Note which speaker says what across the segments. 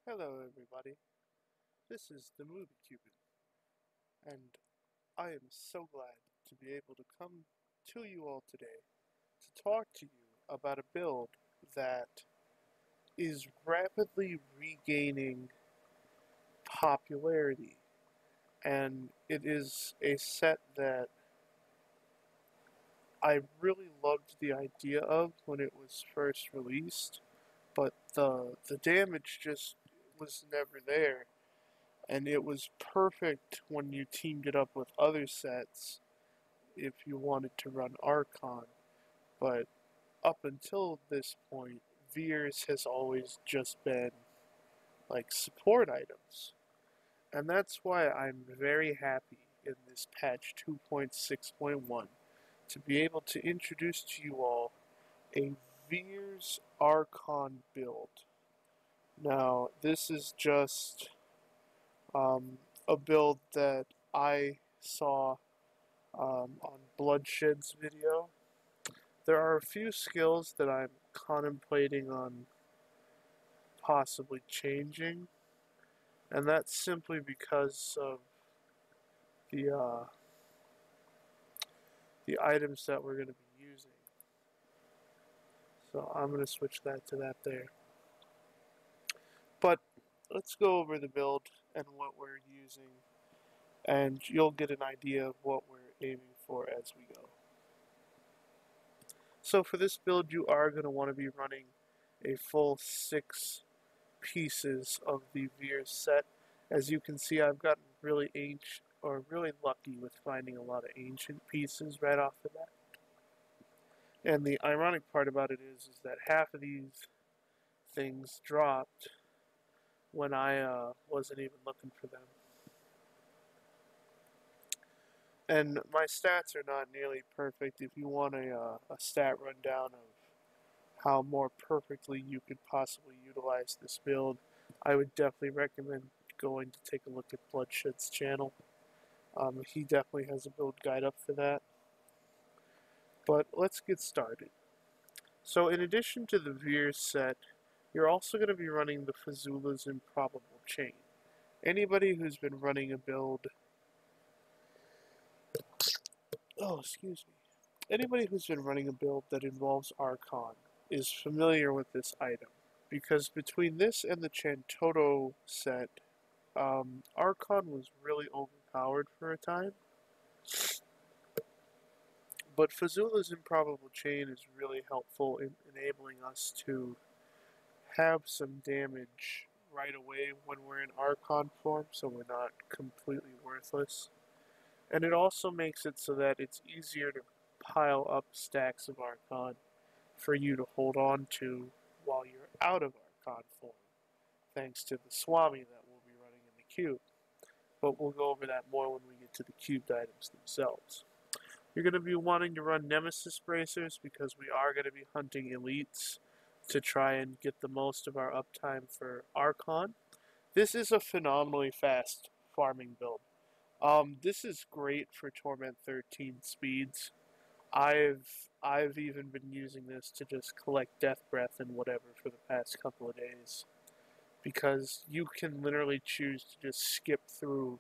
Speaker 1: Hello everybody, this is TheMovieCuban, and I am so glad to be able to come to you all today to talk to you about a build that is rapidly regaining popularity, and it is a set that I really loved the idea of when it was first released, but the damage just was never there. And it was perfect when you teamed it up with other sets if you wanted to run Archon. But up until this point, Veers has always just been like support items. And that's why I'm very happy in this patch 2.6.1 to be able to introduce to you all a Veers Archon build. Now, this is just a build that I saw on Bloodshed's video. There are a few skills that I'm contemplating on possibly changing, and that's simply because of the uh, the items that we're going to be using. So I'm going to switch that to that there. But let's go over the build and what we're using, and you'll get an idea of what we're aiming for as we go. So for this build, you are going to want to be running a full 6 pieces of the Veers set. As you can see, I've gotten really really lucky with finding a lot of ancient pieces right off the bat. And the ironic part about it is that half of these things dropped when I wasn't even looking for them. And my stats are not nearly perfect. If you want a stat rundown of how more perfectly you could possibly utilize this build, I would definitely recommend going to take a look at Bloodshed's channel. He definitely has a build guide up for that. But let's get started. So in addition to the Veers set, you're also going to be running the Fazula's Improbable Chain. Anybody who's been running a build... Oh, excuse me. Anybody who's been running a build that involves Archon is familiar with this item, because between this and the Chantoto set, Archon was really overpowered for a time. But Fazula's Improbable Chain is really helpful in enabling us to have some damage right away when we're in Archon form, so we're not completely worthless. And it also makes it so that it's easier to pile up stacks of Archon for you to hold on to while you're out of Archon form, thanks to the Swami that we'll be running in the cube. But we'll go over that more when we get to the cubed items themselves. You're going to be wanting to run Nemesis Bracers because we are going to be hunting elites to try and get the most of our uptime for Archon. This is a phenomenally fast farming build. This is great for Torment 13 speeds. I've even been using this to just collect Death Breath and whatever for the past couple of days, because you can literally choose to just skip through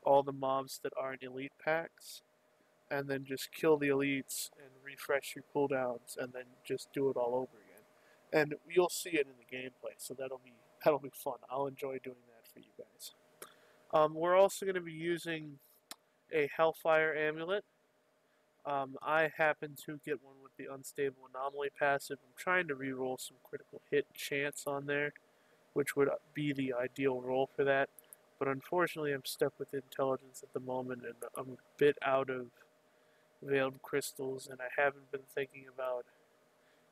Speaker 1: all the mobs that aren't elite packs, and then just kill the elites and refresh your cooldowns, and then just do it all over again. And you'll see it in the gameplay, so that'll be fun. I'll enjoy doing that for you guys. We're also going to be using a Hellfire Amulet. I happen to get one with the Unstable Anomaly passive. I'm trying to reroll some critical hit chance on there, which would be the ideal roll for that. But unfortunately, I'm stuck with Intelligence at the moment, and I'm a bit out of Veiled Crystals, and I haven't been thinking about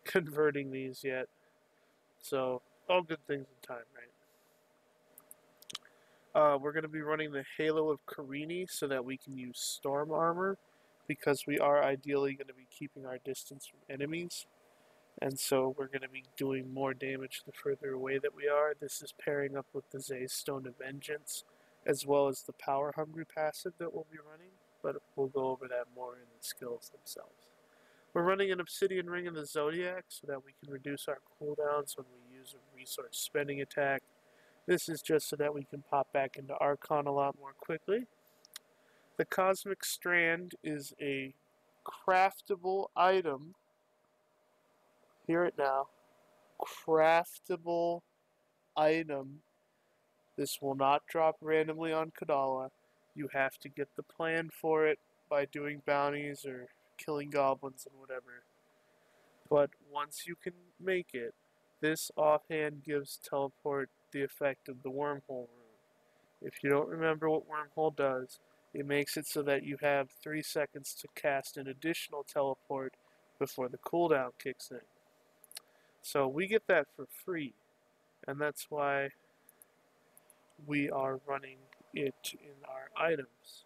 Speaker 1: converting these yet. So, all good things in time, right? We're going to be running the Halo of Carini so that we can use Storm Armor, because we are ideally going to be keeping our distance from enemies. And so we're going to be doing more damage the further away that we are. This is pairing up with the Zay's Stone of Vengeance, as well as the Power Hungry passive that we'll be running, but we'll go over that more in the skills themselves. We're running an Obsidian Ring in the Zodiac so that we can reduce our cooldowns when we use a resource spending attack, This is just so that we can pop back into Archon a lot more quickly. The Cosmic Strand is a craftable item. Hear it now. Craftable item. This will not drop randomly on Kadala. You have to get the plan for it by doing bounties or killing goblins and whatever. But once you can make it, this offhand gives teleport the effect of the wormhole rune. If you don't remember what wormhole does, it makes it so that you have 3 seconds to cast an additional teleport before the cooldown kicks in. So we get that for free, and that's why we are running it in our items,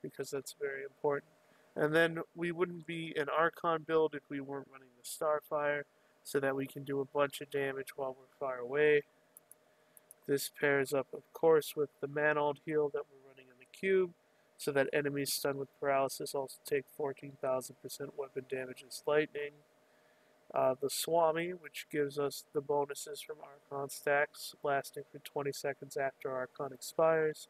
Speaker 1: because that's very important. And then we wouldn't be an Archon build if we weren't running the Starfire, so that we can do a bunch of damage while we're far away. This pairs up, of course, with the Manald heal that we're running in the cube, so that enemies stunned with paralysis also take 14,000% weapon damage as lightning. The Swami, which gives us the bonuses from Archon stacks, lasting for 20 seconds after Archon expires.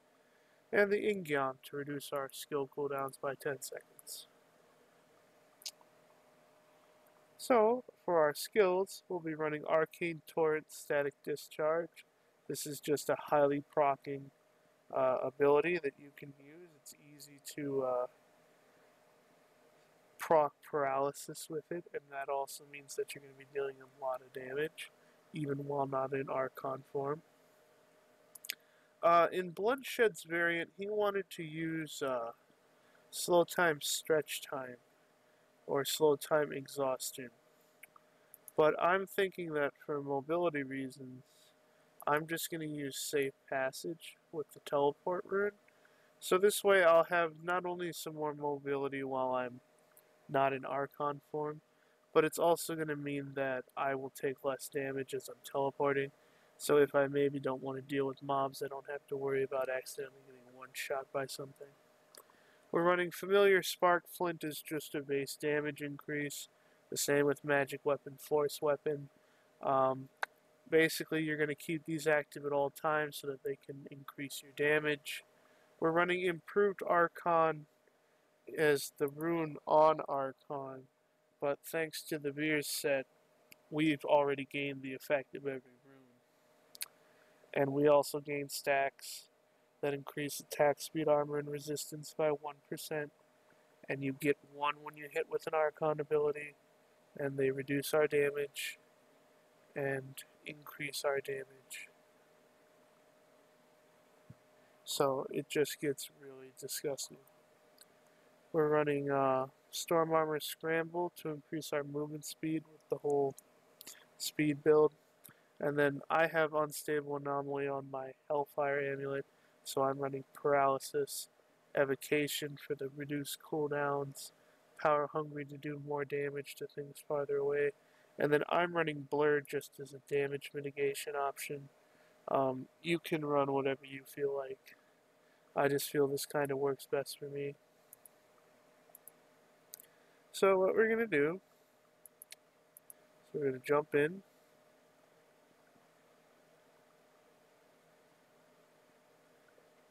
Speaker 1: And the Ingyan to reduce our skill cooldowns by 10 seconds. So, for our skills, we'll be running Arcane Torrent Static Discharge. This is just a highly proccing ability that you can use. It's easy to proc paralysis with it, and that also means that you're going to be dealing a lot of damage, even while not in Archon form. In Bloodshed's variant, he wanted to use slow time stretch time, or slow time exhaustion. But I'm thinking that for mobility reasons, I'm just going to use Safe Passage with the teleport rune. So this way I'll have not only some more mobility while I'm not in Archon form, but it's also going to mean that I will take less damage as I'm teleporting. So if I maybe don't want to deal with mobs, I don't have to worry about accidentally getting one-shot by something. We're running Familiar Spark Flint as just a base damage increase. The same with Magic Weapon, Force Weapon. Basically, you're going to keep these active at all times so that they can increase your damage. We're running Improved Archon as the rune on Archon, but thanks to the Veers set, we've already gained the effect of every rune. And we also gain stacks that increase attack speed, armor, and resistance by 1%. And you get 1 when you hit with an Archon ability, and they reduce our damage and increase our damage. So it just gets really disgusting. We're running Storm Armor Scramble to increase our movement speed with the whole speed build. And then I have Unstable Anomaly on my Hellfire Amulet, so I'm running Paralysis, Evocation for the reduced cooldowns, Power Hungry to do more damage to things farther away, and then I'm running Blur just as a damage mitigation option. You can run whatever you feel like. I just feel this kind of works best for me. So what we're going to do is we're going to jump in.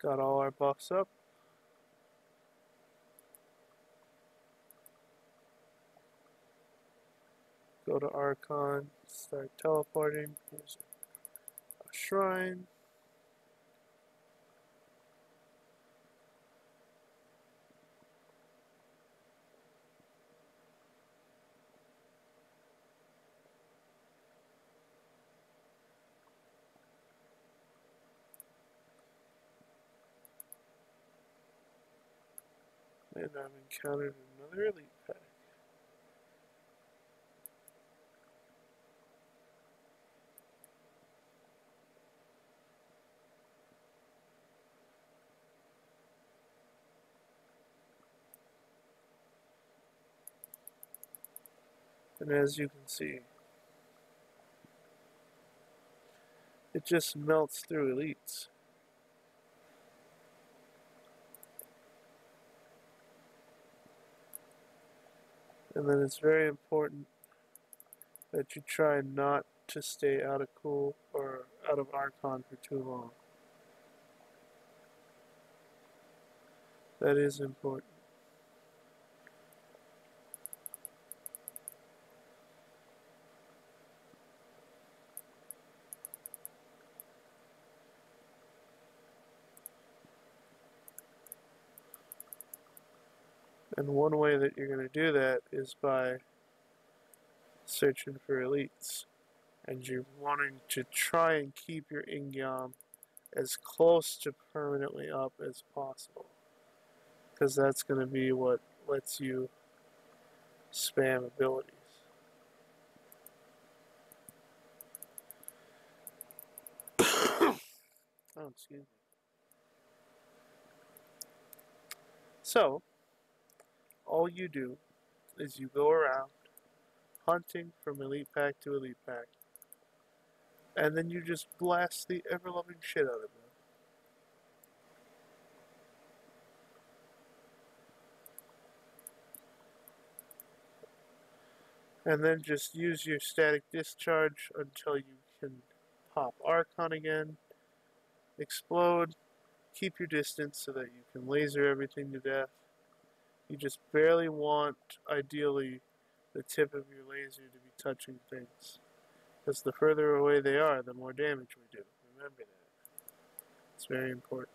Speaker 1: Got all our buffs up. Go to Archon, start teleporting. Here's a shrine. And I've encountered another elite pack. And as you can see, it just melts through elites. And then it's very important that you try not to stay out of out of Archon for too long. That is important. And one way that you're going to do that is by searching for elites. And you're wanting to try and keep your Ingyam as close to permanently up as possible. Because that's going to be what lets you spam abilities. Oh, excuse me. So, all you do is you go around hunting from elite pack to elite pack, and then you just blast the ever-loving shit out of them. And then just use your static discharge until you can pop Archon again, explode, keep your distance so that you can laser everything to death. You just barely want, ideally, the tip of your laser to be touching things. Because the further away they are, the more damage we do. Remember that. It's very important.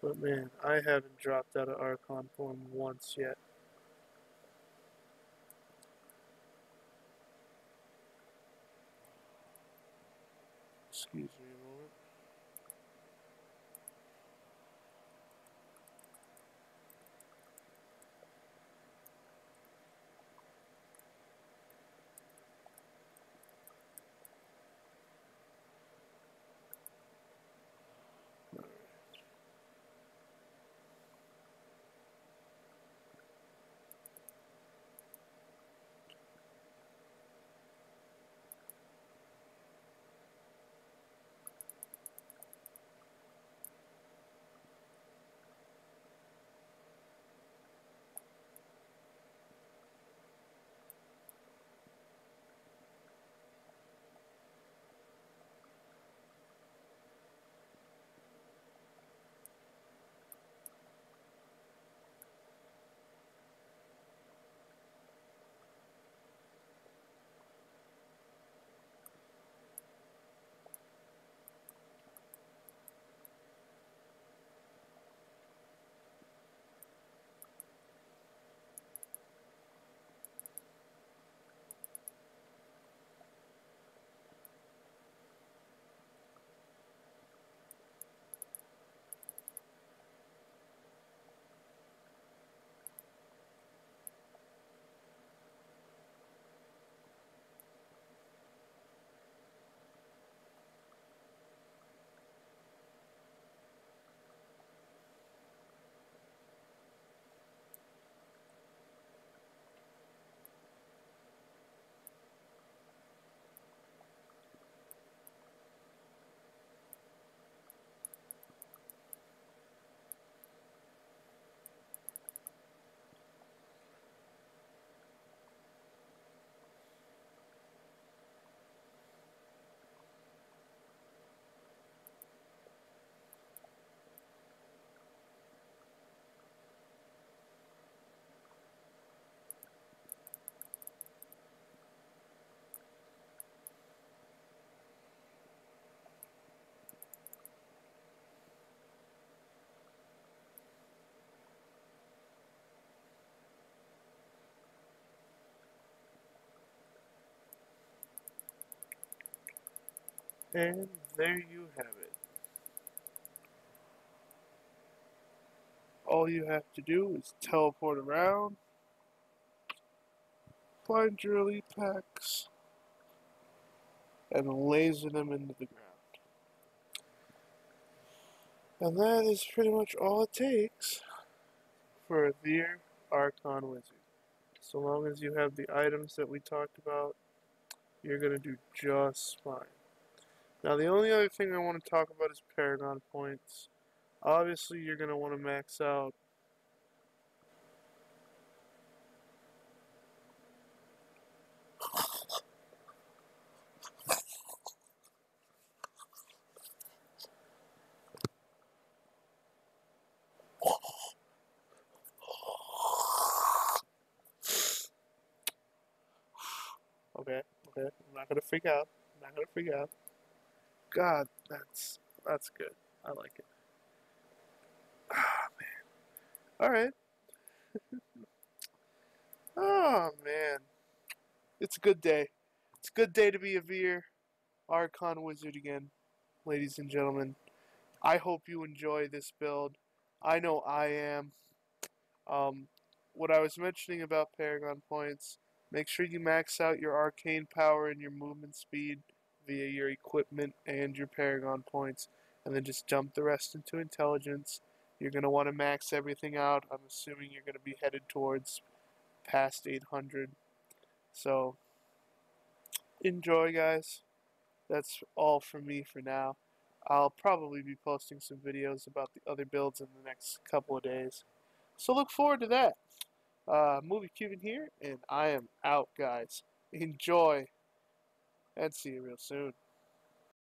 Speaker 1: But man, I haven't dropped out of Archon form once yet. Excuse me a moment. And there you have it. All you have to do is teleport around, find your elite packs, and laser them into the ground. And that is pretty much all it takes for a Veer Archon Wizard. So long as you have the items that we talked about, you're going to do just fine. Now the only other thing I want to talk about is Paragon points. Obviously you're going to want to max out Okay, okay. I'm not gonna freak out. I'm not gonna freak out. God, that's good. I like it. All right. Oh man, it's a good day. It's a good day to be a Veer Archon wizard again, ladies and gentlemen. I hope you enjoy this build. I know I am. Um, what I was mentioning about Paragon points, make sure you max out your arcane power and your movement speed via your equipment and your Paragon points, and then just dump the rest into intelligence. You're going to want to max everything out. I'm assuming you're going to be headed towards past 800. So, enjoy, guys. That's all from me for now. I'll probably be posting some videos about the other builds in the next couple of days. So look forward to that. TheMovieCuban here, and I am out, guys. Enjoy, and see you real soon.